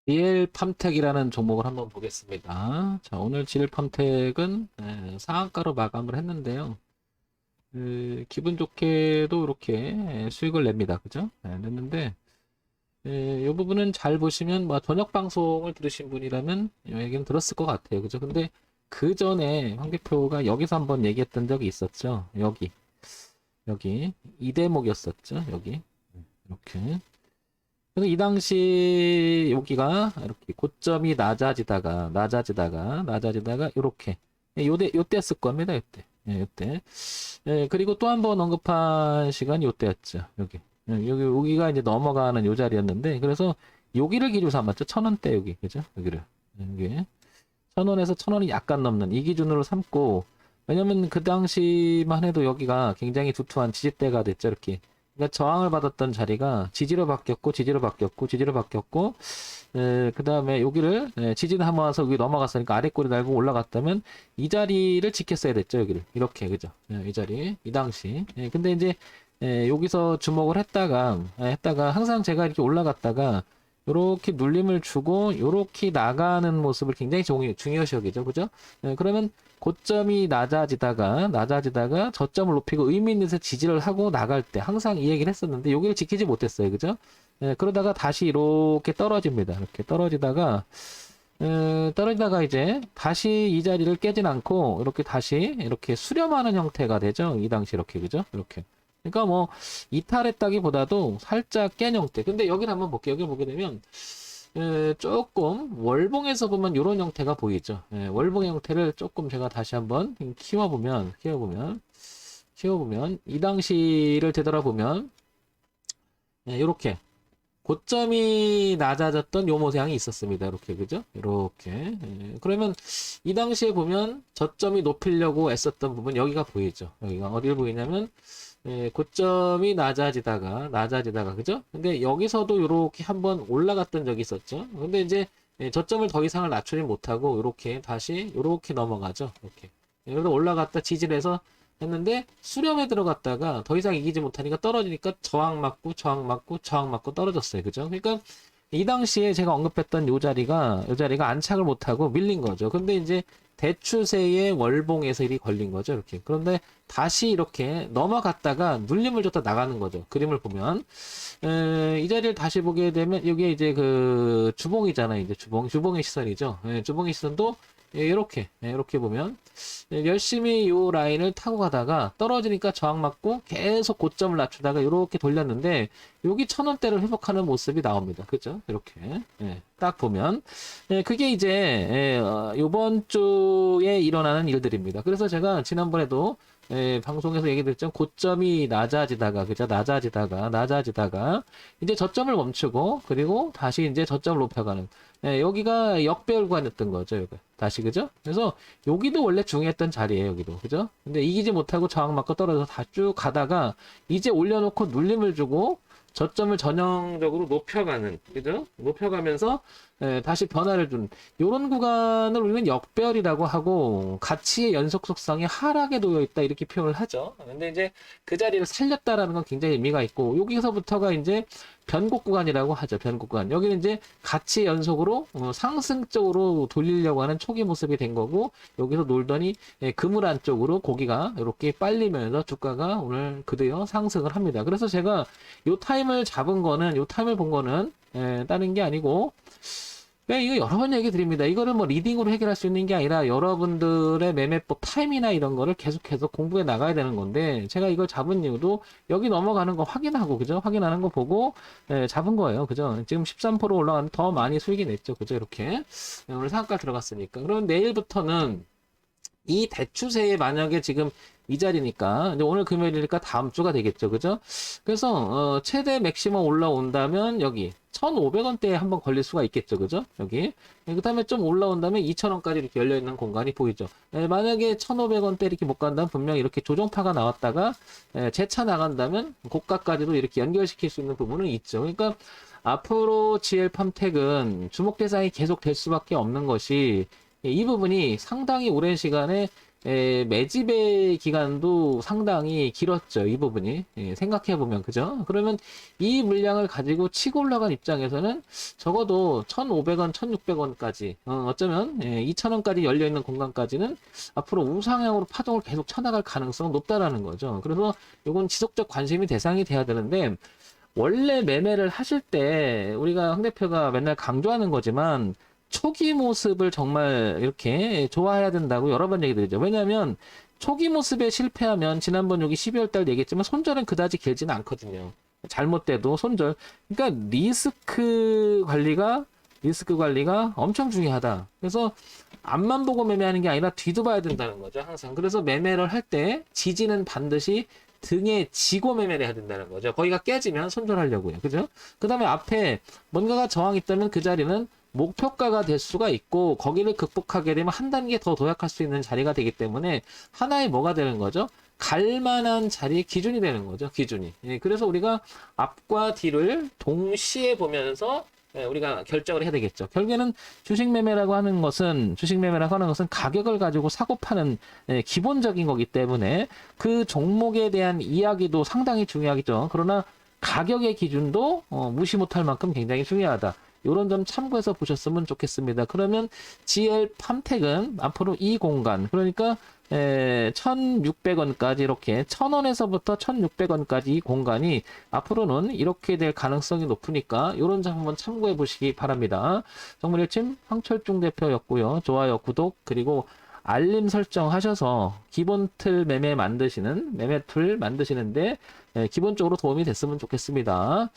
GL팜텍이라는 종목을 한번 보겠습니다. 자, 오늘 GL팜텍은 상한가로 마감을 했는데요. 기분 좋게도 이렇게 수익을 냅니다. 그죠? 냈는데, 이 부분은 잘 보시면, 뭐, 저녁 방송을 들으신 분이라면 이 얘기는 들었을 것 같아요. 그죠? 근데 그 전에 황 대표가 여기서 한번 얘기했던 적이 있었죠. 여기. 이 대목이었었죠. 여기. 이렇게. 그래서 이 당시 여기가 이렇게 고점이 낮아지다가 이렇게 요때였을 겁니다. 요때. 그리고 또 한 번 언급한 시간이 요때였죠. 여기가 이제 넘어가는 요 자리였는데 그래서 여기를 기준 삼았죠. 1,000원대 여기 그죠? 여기를 여기 1,000원에서 1,000원이 약간 넘는 이 기준으로 삼고 왜냐면 그 당시만 해도 여기가 굉장히 두툼한 지지대가 됐죠. 이렇게 그러니까 저항을 받았던 자리가 지지로 바뀌었고, 그 다음에 여기를 지지를 한번 와서 여기 넘어갔으니까 아래 꼬리 달고 올라갔다면 이 자리를 지켰어야 됐죠, 여기를. 이렇게, 그죠? 이 자리, 이 당시. 근데 이제 여기서 주목을 했다가 항상 제가 이렇게 올라갔다가 요렇게 눌림을 주고 요렇게 나가는 모습을 굉장히 중요시 여기죠, 그죠? 그러면 고점이 낮아지다가 저점을 높이고 의미 있는 데서 지지를 하고 나갈 때 항상 이 얘기를 했었는데 여기를 지키지 못했어요. 그죠? 그러다가 다시 이렇게 떨어집니다. 이렇게 떨어지다가 이제 다시 이 자리를 깨진 않고 이렇게 다시 이렇게 수렴하는 형태가 되죠. 이 당시 이렇게 그죠? 이렇게. 그러니까 뭐 이탈했다기보다도 살짝 깬 형태. 근데 여기를 한번 볼게요. 여기 보게 되면 조금 월봉에서 보면 이런 형태가 보이죠. 월봉 형태를 조금 제가 다시 한번 키워보면 이 당시를 되돌아보면 이렇게 고점이 낮아졌던 요 모양이 있었습니다. 이렇게 그죠? 이렇게 그러면 이 당시에 보면 저점이 높이려고 애썼던 부분 여기가 보이죠. 여기가 어디를 보이냐면 고점이 낮아지다가 그죠? 근데 여기서도 이렇게 한번 올라갔던 적이 있었죠. 근데 이제 저점을 더 이상을 낮추지 못하고 이렇게 다시 이렇게 넘어가죠. 이렇게 그래서 올라갔다 지지를 해서 했는데 수렴에 들어갔다가 더 이상 이기지 못하니까 떨어지니까 저항 맞고 떨어졌어요. 그죠? 그러니까 이 당시에 제가 언급했던 요 자리가 안착을 못하고 밀린 거죠. 근데 이제 대추세의 월봉에서 일이 걸린 거죠. 이렇게. 그런데 다시 이렇게 넘어갔다가 눌림을 줬다 나가는 거죠. 그림을 보면. 이 자리를 다시 보게 되면, 여기에 이제 그 주봉이잖아요. 이제 주봉의 시선이죠. 주봉의 시선도 이렇게 보면 열심히 요 라인을 타고 가다가 떨어지니까 저항 맞고 계속 고점을 낮추다가 이렇게 돌렸는데 여기 1,000원대를 회복하는 모습이 나옵니다. 그죠? 이렇게 딱 보면 그게 이제 요번 주에 일어나는 일들입니다. 그래서 제가 지난번에도 방송에서 얘기 드렸죠. 고점이 낮아지다가 이제 저점을 멈추고 그리고 다시 이제 저점을 높여가는 여기가 역배열 구간이었던 거죠. 여기. 다시 그죠? 그래서 여기도 원래 중요했던 자리예요. 여기도 그죠? 근데 이기지 못하고 저항 맞고 떨어져서 다 쭉 가다가 이제 올려놓고 눌림을 주고 저점을 전형적으로 높여가는 그죠? 높여가면서 다시 변화를 준 이런 구간을 우리는 역배열이라고 하고 가치의 연속 속성이 하락에 놓여 있다 이렇게 표현을 하죠. 근데 이제 그 자리를 살렸다라는 건 굉장히 의미가 있고 여기서부터가 이제 변곡 구간이라고 하죠. 변곡 구간. 여기는 이제 가치 연속으로 상승적으로 돌리려고 하는 초기 모습이 된 거고 여기서 놀더니 그물 안쪽으로 고기가 이렇게 빨리면서 주가가 오늘 그대로 상승을 합니다. 그래서 제가 요 타임을 본 거는 다른 게 아니고 이거 여러 번 얘기 드립니다. 이거를 뭐 리딩으로 해결할 수 있는 게 아니라 여러분들의 매매법 타임이나 이런 거를 계속해서 공부해 나가야 되는 건데 제가 이걸 잡은 이유도 여기 넘어가는 거 확인하고 그죠? 확인하는 거 보고 잡은 거예요. 그죠? 지금 13% 올라가는 더 많이 수익이 냈죠. 그죠? 이렇게 오늘 상한가 들어갔으니까. 그럼 내일부터는 이 대추세에 만약에 지금 이 자리니까 이제 오늘 금요일이니까 다음 주가 되겠죠. 그죠? 그래서 최대 맥시멈 올라온다면 여기 1,500원대에 한번 걸릴 수가 있겠죠. 그죠? 여기. 그 다음에 좀 올라온다면 2,000원까지 이렇게 열려있는 공간이 보이죠. 만약에 1,500원대 이렇게 못 간다면 분명히 이렇게 조정파가 나왔다가 재차 나간다면 고가까지도 이렇게 연결시킬 수 있는 부분은 있죠. 그러니까 앞으로 GL팜텍은 주목 대상이 계속 될 수밖에 없는 것이 이 부분이 상당히 오랜 시간에 매집의 기간도 상당히 길었죠. 이 부분이. 생각해보면, 그죠? 그러면 이 물량을 가지고 치고 올라간 입장에서는 적어도 1,500원, 1,600원까지, 어쩌면 2,000원까지 열려있는 공간까지는 앞으로 우상향으로 파동을 계속 쳐나갈 가능성은 높다라는 거죠. 그래서 이건 지속적 관심이 대상이 돼야 되는데, 원래 매매를 하실 때 우리가 황 대표가 맨날 강조하는 거지만 초기 모습을 정말 이렇게 좋아해야 된다고 여러 번 얘기 드리죠. 왜냐하면 초기 모습에 실패하면 지난번 여기 12월 달 얘기했지만 손절은 그다지 길지는 않거든요. 잘못돼도 손절. 그러니까 리스크 관리가 엄청 중요하다. 그래서 앞만 보고 매매하는 게 아니라 뒤도 봐야 된다는 거죠. 항상. 그래서 매매를 할 때 지지는 반드시 등에 지고 매매를 해야 된다는 거죠. 거기가 깨지면 손절하려고요. 그죠? 그 다음에 앞에 뭔가가 저항이 있다면 그 자리는 목표가가 될 수가 있고 거기를 극복하게 되면 한 단계 더 도약할 수 있는 자리가 되기 때문에 하나의 뭐가 되는 거죠? 갈만한 자리의 기준이 되는 거죠. 기준이. 그래서 우리가 앞과 뒤를 동시에 보면서 우리가 결정을 해야 되겠죠. 결국에는 주식 매매라고 하는 것은 가격을 가지고 사고 파는 기본적인 거기 때문에 그 종목에 대한 이야기도 상당히 중요하겠죠. 그러나 가격의 기준도 무시 못할 만큼 굉장히 중요하다. 이런 점 참고해서 보셨으면 좋겠습니다. 그러면 GL 팜텍은 앞으로 이 공간, 그러니까 1,600원까지 이렇게 1,000원에서부터 1,600원까지 이 공간이 앞으로는 이렇게 될 가능성이 높으니까 이런 점 한번 참고해 보시기 바랍니다. 정말 일침 황철중 대표였고요. 좋아요, 구독, 그리고 알림 설정하셔서 기본 틀 매매 툴 만드시는데 기본적으로 도움이 됐으면 좋겠습니다.